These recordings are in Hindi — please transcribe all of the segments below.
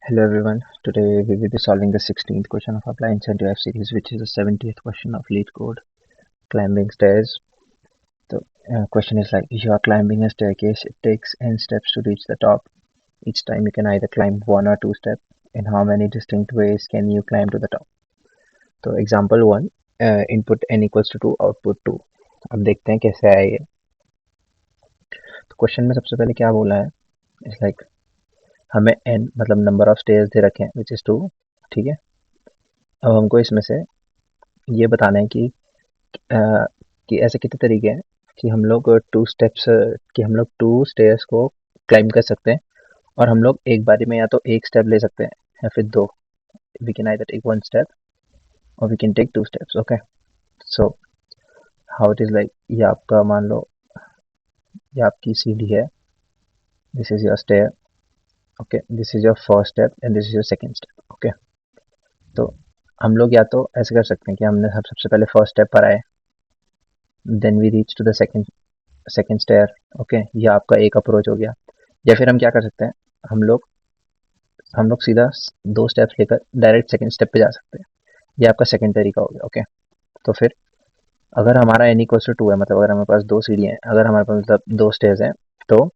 Hello everyone, today we will be solving the 16th question of our blind incentive F series, which is the 70th question of lead code climbing stairs. The question is like, you are climbing a staircase, it takes n steps to reach the top. Each time you can either climb one or two steps. In how many distinct ways can you climb to the top? तो example 1, input n equals to 2, output 2. अब देखते हैं कैसे आया ये. तो क्वेश्चन में सबसे पहले क्या बोला है, इट्स लाइक हमें n मतलब नंबर ऑफ स्टेयर्स दे रखे हैं विच इज़ 2. ठीक है, अब हमको इसमें से ये बताना है अ, कि ऐसे कितने तरीके हैं कि हम लोग टू स्टेयर्स को क्लाइम कर सकते हैं और हम लोग एक बारी में या तो एक स्टेप ले सकते हैं या फिर दो. We can either take one step or we can take two steps. Okay, so how it is like, ये आपका मान लो ये आपकी सीढ़ी है. This is your stair. Okay, this is your first step and this is your second step. Okay, तो हम लोग या तो ऐसे कर सकते हैं कि हमने सबसे पहले फर्स्ट स्टेप पर आए, then we reach to the second stair. Okay, ये आपका एक अप्रोच हो गया. या फिर हम क्या कर सकते हैं, हम लोग सीधा दो स्टेप्स लेकर डायरेक्ट सेकंड स्टेप पे जा सकते हैं. ये आपका सेकंड तरीका हो गया. ओके, तो फिर अगर हमारा n इक्वल्स टू 2 है, मतलब अगर हमारे पास दो सीढ़ियाँ हैं, अगर हमारे पास मतलब दो स्टेयर्स हैं, तो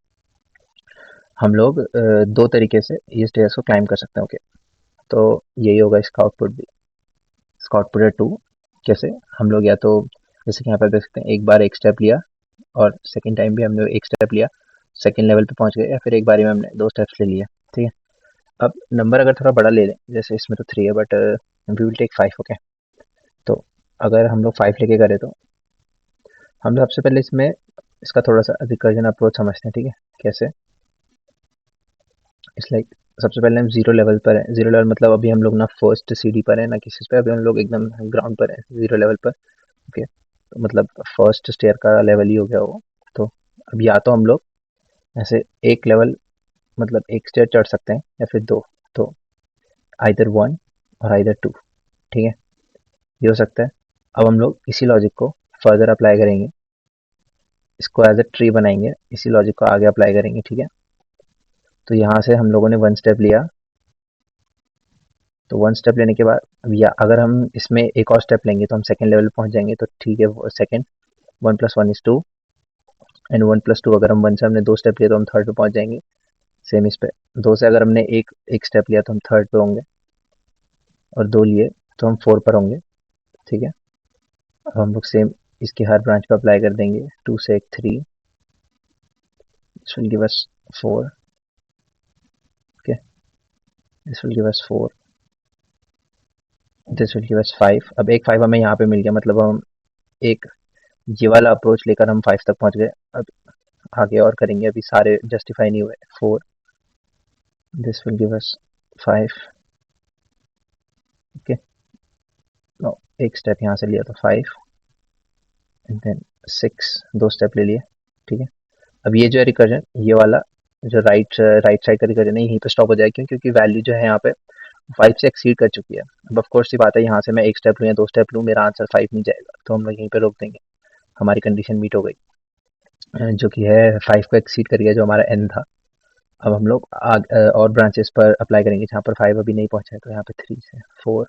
हम लोग दो तरीके से ये स्टेयर्स को क्लाइम कर सकते हैं. ओके, तो यही होगा इसका आउटपुट भी. इसका आउटपुट है 2. कैसे, हम लोग या तो जैसे कि यहाँ पर देख सकते हैं, एक बार एक स्टेप लिया और सेकेंड टाइम भी हमने एक स्टेप लिया, सेकेंड लेवल पे पहुंच गए, या फिर एक बारी में हमने दो स्टेप्स ले लिए. ठीक है, अब नंबर अगर थोड़ा बड़ा ले लें, जैसे इसमें तो 3 है but we will take 5. Okay, तो अगर हम लोग 5 लेके करें तो हम लोग सबसे पहले इसमें इसका थोड़ा सा रिकर्जन अप्रोच समझते हैं. ठीक है, कैसे, इट्स लाइक सबसे पहले हम जीरो लेवल पर है. जीरो लेवल मतलब अभी हम लोग ना फर्स्ट सीढ़ी पर है ना किसी पे, अभी हम लोग एकदम ग्राउंड पर है, जीरो लेवल पर. ओके, तो मतलब फर्स्ट स्टेयर का लेवल ही हो गया वो. तो अब या तो हम लोग ऐसे एक लेवल मतलब एक स्टेयर चढ़ सकते हैं या फिर दो. तो आइदर वन और आइदर टू. ठीक है, ये हो सकता है. अब हम लोग इसी लॉजिक को फर्दर अप्लाई करेंगे, इसको एज अ ट्री बनाएंगे, इसी लॉजिक को आगे अप्लाई करेंगे. ठीक है, तो यहाँ से हम लोगों ने वन स्टेप लिया, तो वन स्टेप लेने के बाद अब या अगर हम इसमें एक और स्टेप लेंगे तो हम सेकंड लेवल पे पहुंच जाएंगे. तो ठीक है, सेकंड, 1 + 1 = 2 एंड 1 + 2, अगर हम वन से हमने दो स्टेप लिया तो हम थर्ड पे पहुंच जाएंगे. सेम इस पे, दो से अगर हमने एक एक स्टेप लिया तो हम थर्ड पे होंगे, और दो लिए तो हम फोर पर होंगे. ठीक है, अब हम लोग सेम इसके हर ब्रांच पे अप्लाई कर देंगे. 2 से एक 3, this will give us 4. Okay, this will give us 4, this will give us 5. अब एक 5 हमें यहाँ पे मिल गया, मतलब हम एक ये वाला अप्रोच लेकर हम 5 तक पहुंच गए. अब आगे और करेंगे, अभी सारे जस्टिफाई नहीं हुए. 4, this will give us 5. Okay, no, एक स्टेप यहाँ से लिया तो 5 एंड देन 6, दो स्टेप ले लिए. ठीक है, अब ये जो है रिकर्जन, ये वाला जो राइट साइड का रिकर्जन है, यहीं पे स्टॉप हो जाएगा. क्योंकि वैल्यू जो है यहाँ पे 5 से एक्सीड कर चुकी है. अब ऑफ कोर्स सी बात है, यहाँ से मैं एक स्टेप लूँ या दो स्टेप लूँ, मेरा आंसर 5 नहीं जाएगा, तो हम लोग यहीं पे रोक देंगे. हमारी कंडीशन मीट हो गई, जो कि है 5 को एक्सीड कर गया जो हमारा एन था. अब हम लोग और ब्रांचेस पर अप्लाई करेंगे जहाँ पर 5 अभी नहीं पहुंचा है. तो यहाँ पे 3 से 4,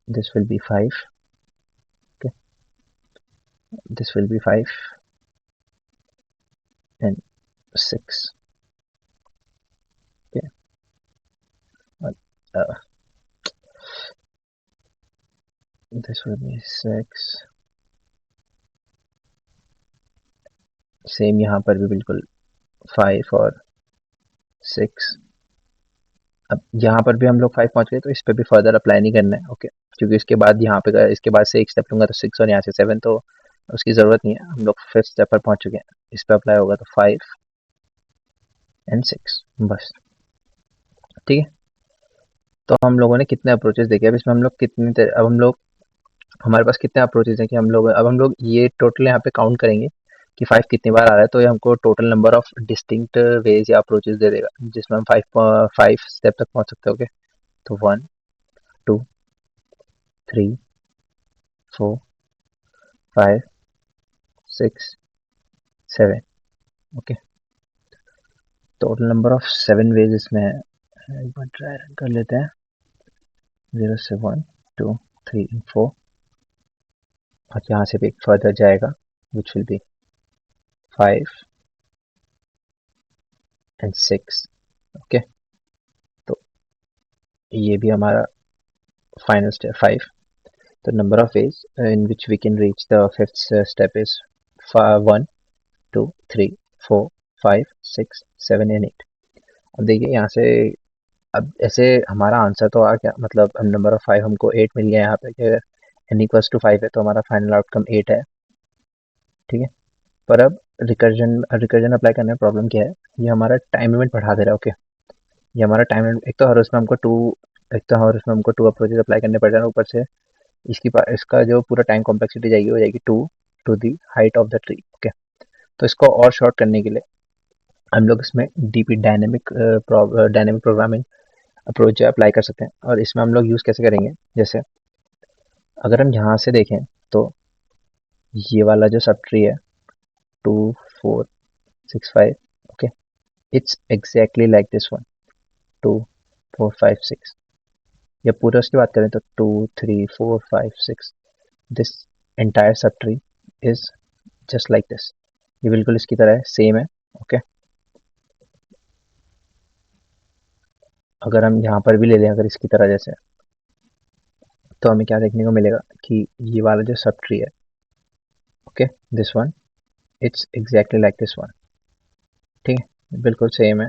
this will be 5. Okay, this will be 5 and 6. Okay, this will be 6. Same यहाँ पर भी बिल्कुल 5 और 6. अब यहाँ पर भी हम लोग 5 पहुंच गए, तो इस पे भी फर्दर अप्लाई नहीं करना है. ओके, क्योंकि इसके बाद यहाँ पे इसके बाद से एक स्टेप लूंगा तो 6 और यहाँ से 7, तो उसकी ज़रूरत नहीं है. हम लोग फिफ्थ स्टेप पर पहुंच चुके हैं, इस पे अप्लाई होगा तो 5 एंड 6 बस. ठीक है, तो हम लोगों ने कितने अप्रोचेस देखे. अब इसमें हम लोग अब हम लोग हमारे पास कितने अप्रोचेस हैं कि हम लोग ये टोटल यहाँ पे काउंट करेंगे कि 5 कितनी बार आ रहा है. तो ये हमको total number of distinct ways या अप्रोचेस दे देगा जिसमें हम 5 स्टेप तक पहुंच सकते हैं. ओके, तो 1, 2, 3, 4, 5, 6, 7. Okay, total number of 7 ways इसमें है। एक बार ट्राई रन कर लेते हैं। 0 से 1 2 3 4 और यहाँ से भी एक फर्दर जाएगा which will be 5 and 6। Okay, तो ये भी हमारा फाइनल स्टेप 5। तो number of ways in which we can reach the fifth step is 1 2 3 4 5 6 7 and 8। अब देखिए यहाँ से, अब ऐसे हमारा आंसर तो आ गया, मतलब हम नंबर ऑफ 5 हमको 8 मिल गया यहाँ पे कि n इक्वल्स टू 5 है तो हमारा फाइनल आउटकम 8 है। ठीक है, पर अब रिकर्जन रिकर्जन अप्लाई करने में प्रॉब्लम क्या है, ये हमारा टाइम लिमिट बढ़ा दे रहा है। ओके, ये हमारा टाइम लिमिट, एक तो हर उसमें हमको टू, एक तो हर उसमें हमको 2 अप्रोचेज अप्लाई करने पड़ जाए, ऊपर से इसका जो पूरा टाइम कॉम्प्लेक्सिटी जाएगी वो जाएगी 2 to the height of the tree. Okay, तो इसको और शॉर्ट करने के लिए हम लोग इसमें डीपी डायनेमिक प्रोग्रामिंग अप्रोच जो अप्लाई कर सकते हैं। और इसमें हम लोग यूज़ कैसे करेंगे, जैसे अगर हम यहाँ से देखें तो ये वाला जो सब ट्री है 2 4 6 5, okay, it's exactly like this one 2 4 5 6। या पूरा उसकी बात करें तो 2 3 4 5 6, this entire sub tree is just like this. ये बिल्कुल इसकी तरह है, सेम है। ओके, अगर हम यहाँ पर भी ले लें अगर इसकी तरह जैसे, तो हमें क्या देखने को मिलेगा कि ये वाला जो सब ट्री है, okay, this one, it's exactly like this one. ठीक है, बिल्कुल सेम है,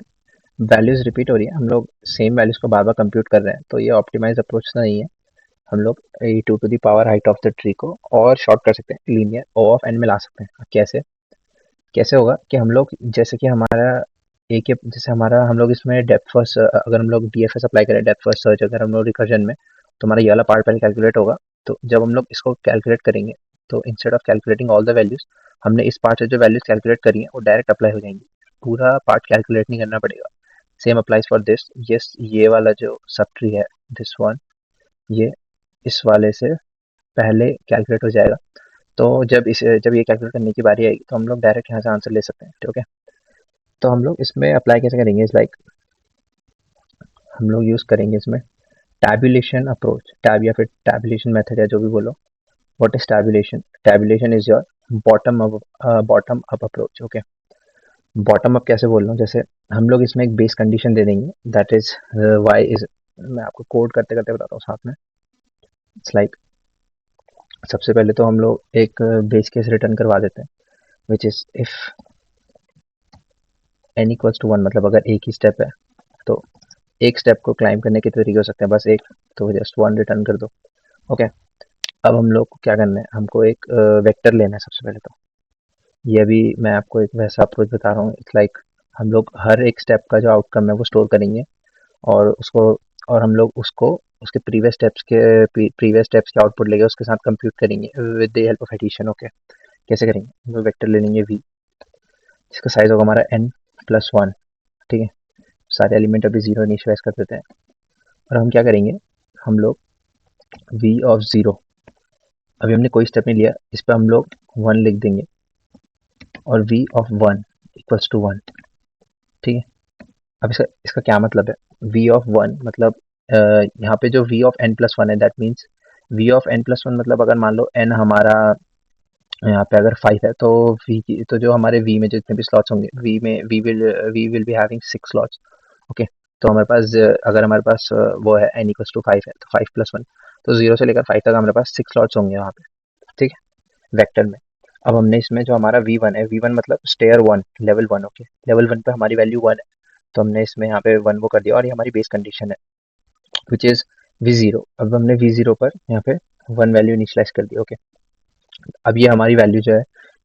वैल्यूज रिपीट हो रही है, हम लोग सेम वैल्यूज को बार बार कंप्यूट कर रहे हैं, तो ये ऑप्टिमाइज अप्रोच तो नहीं है। हम लोग A two to the power height of the tree को और शॉर्ट कर सकते हैं, लीनियर ओ ऑफ एन में ला सकते हैं। कैसे कैसे होगा कि हम लोग, जैसे कि हमारा एक ही, जैसे हमारा हम लोग इसमें डेप्थ फर्स्ट, अगर हम लोग डीएफएस अप्लाई करें, डेप्थ फर्स्ट सर्च, अगर हम लोग रिकर्जन में, तो हमारा ये वाला पार्ट पहले कैलकुलेट होगा। तो जब हम लोग इसको कैलकुलेट करेंगे तो instead of calculating all the values, हमने इस पार्ट से जो वैल्यूज कैलकुलेट करी है वो डायरेक्ट अप्लाई हो जाएंगी, पूरा पार्ट कैलकुलेट नहीं करना पड़ेगा। Same applies for this. Yes, ये वाला जो सब ट्री है दिस वन, ये इस वाले से पहले कैलकुलेट हो जाएगा। तो जब ये कैलकुलेट करने की बारी आएगी तो हम लोग डायरेक्ट यहाँ से आंसर ले सकते हैं। ठीक है, तो हम लोग इसमें अप्लाई कैसे करेंगे, इस लाइक हम लोग यूज़ करेंगे इसमें टैबुलेशन अप्रोच, टैब या फिर टैबुलेशन मेथड या जो भी बोलो। What is tabulation? Tabulation is your bottom up approach. Okay, bottom up कैसे बोल रहा हूँ, जैसे हम लोग इसमें एक बेस कंडीशन दे देंगे, दैट इज वाई इज, मैं आपको कोड करते करते बताता हूँ साथ में। इट्स लाइक सबसे पहले तो हम लोग एक बेस केस रिटर्न करवा देते हैं, which is if n equals to 1, मतलब अगर एक ही स्टेप है तो एक स्टेप को क्लाइम करने के तरीके हो सकते हैं, बस एक, तो जस्ट 1 रिटर्न कर दो। ओके, अब हम लोग को क्या करना है, हमको एक वेक्टर लेना है सबसे पहले। तो ये अभी मैं आपको एक वैसा अप्रोच बता रहा हूँ, इट्स लाइक हम लोग हर एक स्टेप का जो आउटकम है वो स्टोर करेंगे, और उसको, और हम लोग उसको उसके प्रीवियस स्टेप्स के आउटपुट लेके उसके साथ कंप्यूट करेंगे with the help of addition. Okay, कैसे करेंगे, हम लोग वेक्टर ले लेंगे v, जिसका साइज होगा हमारा n+1। ठीक है, सारे एलिमेंट अभी 0 इनिशियलाइज कर देते हैं, और हम क्या करेंगे, हम लोग v ऑफ 0, अभी हमने कोई स्टेप नहीं लिया, इस पर हम लोग 1 लिख देंगे, और v ऑफ 1 इक्वल्स टू 1। ठीक है, अब इसका इसका क्या मतलब है, v ऑफ 1 मतलब यहाँ पे जो v ऑफ n+1 है, that means v of n+1 मतलब अगर मान लो n हमारा यहाँ पे अगर 5 है तो v की, तो जो हमारे v में जितने भी स्लॉट्स होंगे, v will be having 6 slots. Okay, तो हमारे पास अगर हमारे पास वो है n इक्वल्स टू 5 है, तो 5+1, तो 0 से लेकर 5 तक हमारे पास 6 स्लॉट्स होंगे वहाँ पे। ठीक है, वेक्टर में। अब हमने इसमें जो हमारा v1 है, v1 मतलब स्टेयर 1, लेवल 1। ओके, लेवल 1 पे हमारी वैल्यू 1 है, तो हमने इसमें यहाँ पे 1 वो कर दिया, और ये हमारी बेस कंडीशन है विच इज v0। अब हमने v0 पर यहाँ पे 1 वैल्यू इनिशियलाइज कर दी। ओके, अब ये हमारी वैल्यू जो है,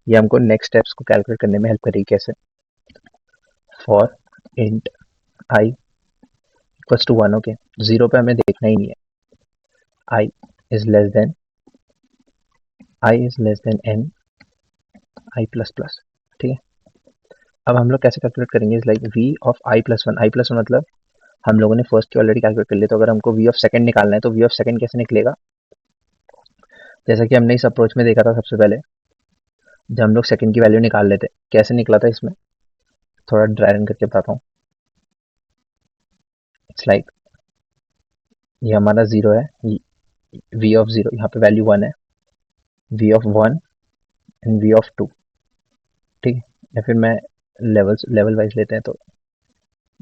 ये हमको नेक्स्ट स्टेप्स को कैलकुलेट करने में हेल्प करेगी। कैसे, for int i equals to 1। Okay, 0 पे हमें देखना ही नहीं है, i is less than n i++। ठीक है, अब हम लोग कैसे कैलकुलेट करेंगे, is like v of i+1। i+1 मतलब हम लोगों ने फर्स्ट की ऑलरेडी कैलकुलेट कर लिया, तो अगर हमको v ऑफ सेकंड निकालना है तो v ऑफ सेकंड कैसे निकलेगा, जैसा कि हमने इस अप्रोच में देखा था सबसे पहले, जब हम लोग सेकंड की वैल्यू निकाल लेते, कैसे निकला था इसमें, थोड़ा ड्राई रन करके बताता हूँ। लाइक ये हमारा जीरो है, वी ऑफ जीरो, यहाँ पे वैल्यू वन है, V of one and we of two, ठीक है। या फिर मैं लेवल वाइज लेते हैं तो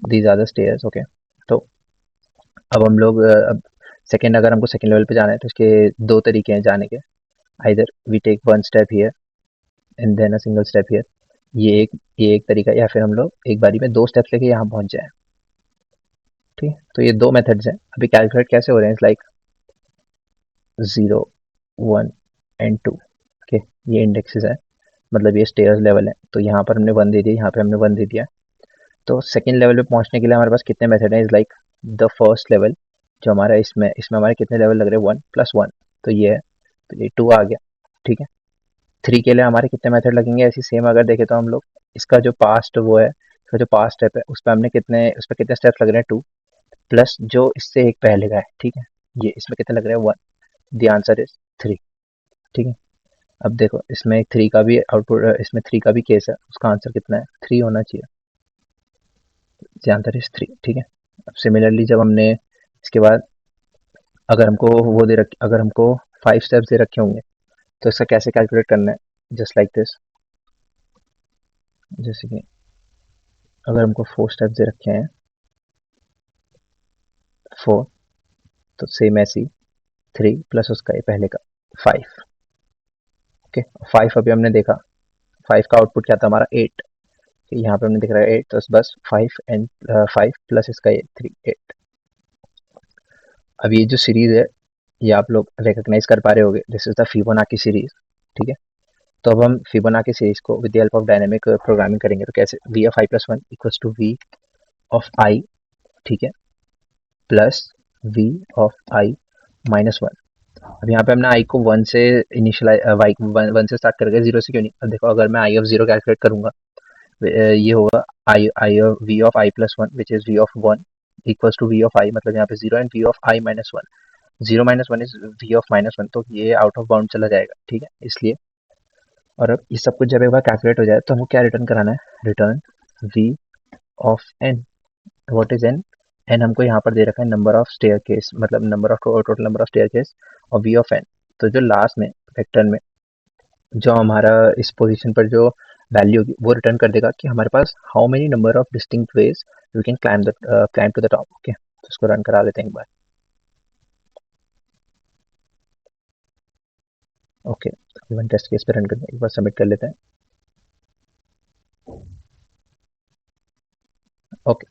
these are the stairs, okay. तो अब हम लोग अब सेकेंड, अगर हमको सेकेंड लेवल पे जाना है तो इसके दो तरीके हैं जाने के। Either we take one step here and then a single step here, ये एक तरीका है, या फिर हम लोग एक बारी में दो स्टेप्स लेके यहाँ पहुंच जाए, ठीक है। तो ये दो मेथड्स हैं। अभी कैलकुलेट कैसे हो रहे हैं, like zero, one and two, okay. ये इंडेक्सेस है, मतलब ये स्टेयर्स लेवल है। तो यहाँ पर हमने वन दे दिया, यहाँ पे हमने वन दे दिया। तो सेकेंड लेवल पे पहुंचने के लिए हमारे पास कितने मेथड हैं, is like the first level जो हमारा इसमें हमारे कितने लेवल लग रहे हैं, वन प्लस वन, तो ये है, तो ये टू आ गया, ठीक है। थ्री के लिए हमारे कितने मेथड लगेंगे, ऐसी सेम अगर देखें तो हम लोग इसका जो पास्ट वो है, इसका जो पास्ट स्टेप है उस पर कितने स्टेप्स लग रहे हैं, टू, प्लस जो इससे एक पहले का है, ठीक है, ये इसमें कितने लग रहे हैं, one. The answer is three, ठीक है। अब देखो इसमें थ्री का भी आउटपुट, इसमें थ्री का भी केस है, उसका आंसर कितना है, थ्री होना चाहिए। द आंसर इज थ्री, ठीक है। अब सिमिलरली जब हमने इसके बाद अगर हमको अगर हमको फाइव स्टेप्स दे रखे होंगे तो इसका कैसे कैलकुलेट करना है, जस्ट लाइक दिस। जैसे कि अगर हमको फोर स्टेप्स दे रखे हैं, फोर, तो सेम ऐसी थ्री प्लस उसका ये पहले का फाइव, ओके। फाइव अभी हमने देखा, फाइव का आउटपुट क्या था हमारा, एट। यहाँ पे हमने दिख रहा है एट, तो बस फाइव एंड फाइव प्लस इसका ये थ्री, एट। अब ये जो सीरीज है ये आप लोग रिकॉग्नाइज कर पा रहे होगे, this is the Fibonacci series, ठीक है। तो अब हम फिबोनाची सीरीज को with the help of dynamic programming करेंगे। तो कैसे, v of i plus one equals to v of i, ठीक है, plus v of i minus one. अब यहाँ पे हमने आई को वन से इनिशियलाइज, वाई वन से स्टार्ट करके, जीरो से क्यों नहीं। अब देखो अगर मैं आई ऑफ जीरो कैलकुलेट करूंगा, ये होगा i i v of i plus one which is v of one equals to v of i, मतलब यहाँ पे zero and we of i minus one, zero minus one is v of minus one, तो ये आउट ऑफ बाउंड चला जाएगा, ठीक है, इसलिए। और अब ये सब कुछ जब एक बार कैलकुलेट हो जाए तो हमको क्या रिटर्न कराना है, return V of N. What is N, N हमको यहाँ पर दे रखा है नंबर ऑफ स्टेयर केस, मतलब number of total number of staircase, और वी ऑफ एन। तो जो लास्ट में वेक्टर में जो हमारा इस पोजीशन पर जो वैल्यू होगी वो रिटर्न कर देगा कि हमारे पास how many number of distinct ways we can climb to the top, okay. तो इसको रन करा लेते हैं एक बार, ओके। इवन टेस्ट केस पे रन करके एक बार सबमिट कर लेते हैं, ओके।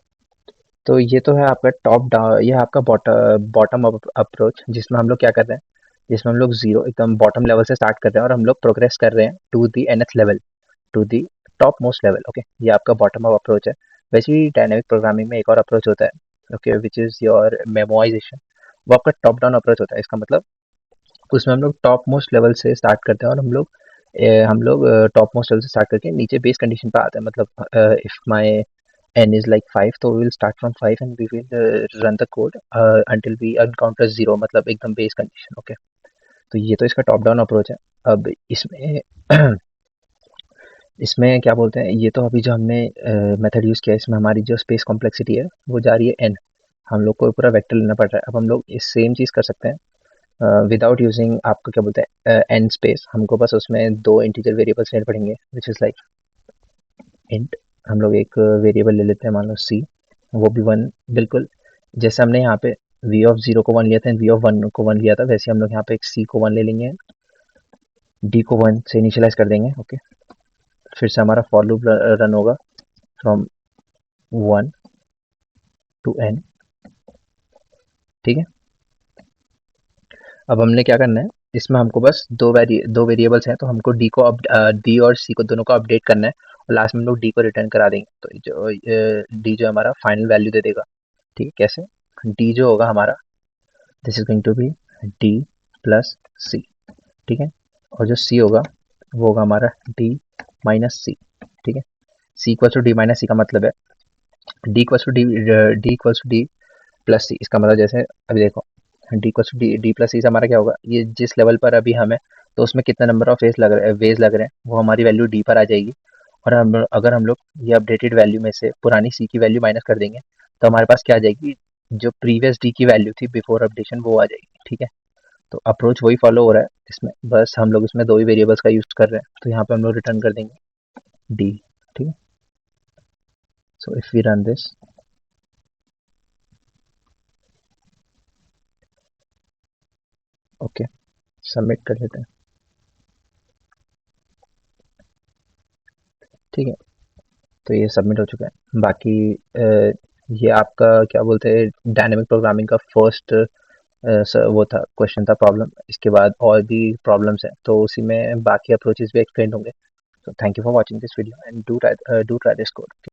तो ये तो है आपका टॉप डाउन, ये है आपका बॉटम अप अप्रोच, जिसमें हम लोग क्या कर रहे हैं, जिसमें हम लोग जीरो एकदम बॉटम लेवल से स्टार्ट कर रहे हैं और हम लोग प्रोग्रेस कर रहे हैं to the nth level, to the top most level, okay. ये आपका बॉटम अप अप्रोच है। वैसे ही डायनेमिक प्रोग्रामिंग में एक और अप्रोच होता है, okay, which is your memoisation. वो आपका टॉप डाउन अप्रोच होता है। इसका मतलब उसमें हम लोग टॉप मोस्ट लेवल से स्टार्ट करते हैं और हम लोग टॉप मोस्ट लेवल से स्टार्ट करके नीचे बेस कंडीशन पे आते हैं। मतलब if my n is like 5, तो we will start from 5 and we will run the code until we encounter 0, मतलब एकदम बेस कंडीशन, ओके। तो ये तो इसका टॉप डाउन अप्रोच है। अब इसमें इसमें क्या बोलते हैं, ये तो अभी जो हमने मेथड यूज़ किया है, इसमें हमारी जो स्पेस कॉम्प्लेक्सिटी है वो जा रही है n, हम लोग को पूरा वेक्टर लेना पड़ रहा है। अब हम लोग इस सेम चीज़ कर सकते हैं विदाउट यूजिंग, आपको क्या बोलते हैं, n स्पेस। हमको बस उसमें दो इंटीजर वेरिएबल्स लेने पड़ेंगे, विच इज़ लाइक इंट। हम लोग एक वेरिएबल ले लेते हैं, मान लो सी, वो भी वन, बिल्कुल जैसे हमने यहाँ पे वी ऑफ जीरो को वन लिया था एंड वी ऑफ वन को वन लिया था, वैसे हम लोग यहाँ पे एक सी को वन ले लेंगे, डी को वन से इनिशियलाइज कर देंगे, ओके। फिर से हमारा फॉर लूप रन होगा फ्रॉम वन टू एन, ठीक है। अब हमने क्या करना है, इसमें हमको बस दो वेरिएबल्स हैं, तो हमको डी और सी को दोनों को अपडेट करना है और लास्ट में हम लोग डी को रिटर्न करा देंगे। तो जो डी जो हमारा फाइनल वैल्यू दे देगा, ठीक है। कैसे, डी जो होगा हमारा, this is going to be d plus c, ठीक है। और जो सी होगा वो होगा हमारा डी माइनस सी, ठीक है। C equals to d minus c का मतलब है d equals to d plus c. इसका मतलब जैसे अभी देखो, d equals to d plus c से हमारा क्या होगा, ये जिस लेवल पर अभी हम है तो उसमें कितना नंबर ऑफ वेज लग रहे हैं वो हमारी वैल्यू डी पर आ जाएगी। और अगर हम लोग ये अपडेटेड वैल्यू में से पुरानी सी की वैल्यू माइनस कर देंगे तो हमारे पास क्या आ जाएगी, जो प्रीवियस डी की वैल्यू थी बिफोर अपडेशन वो आ जाएगी, ठीक है। तो अप्रोच वही फॉलो हो रहा है इसमें, बस हम लोग इसमें दो ही वेरिएबल्स का यूज कर रहे हैं, तो यहाँ पे हम लोग रिटर्न कर देंगे डी, ठीक है। So if we run this, okay, submit कर लेते हैं, ठीक है। तो ये सबमिट हो चुका है। बाकी ये आपका क्या बोलते हैं डायनेमिक प्रोग्रामिंग का फर्स्ट वो था क्वेश्चन था, प्रॉब्लम। इसके बाद और भी प्रॉब्लम्स हैं, तो उसी में बाकी अप्रोचेस भी एक्सप्लेन होंगे। So thank you for watching this video and do try this code.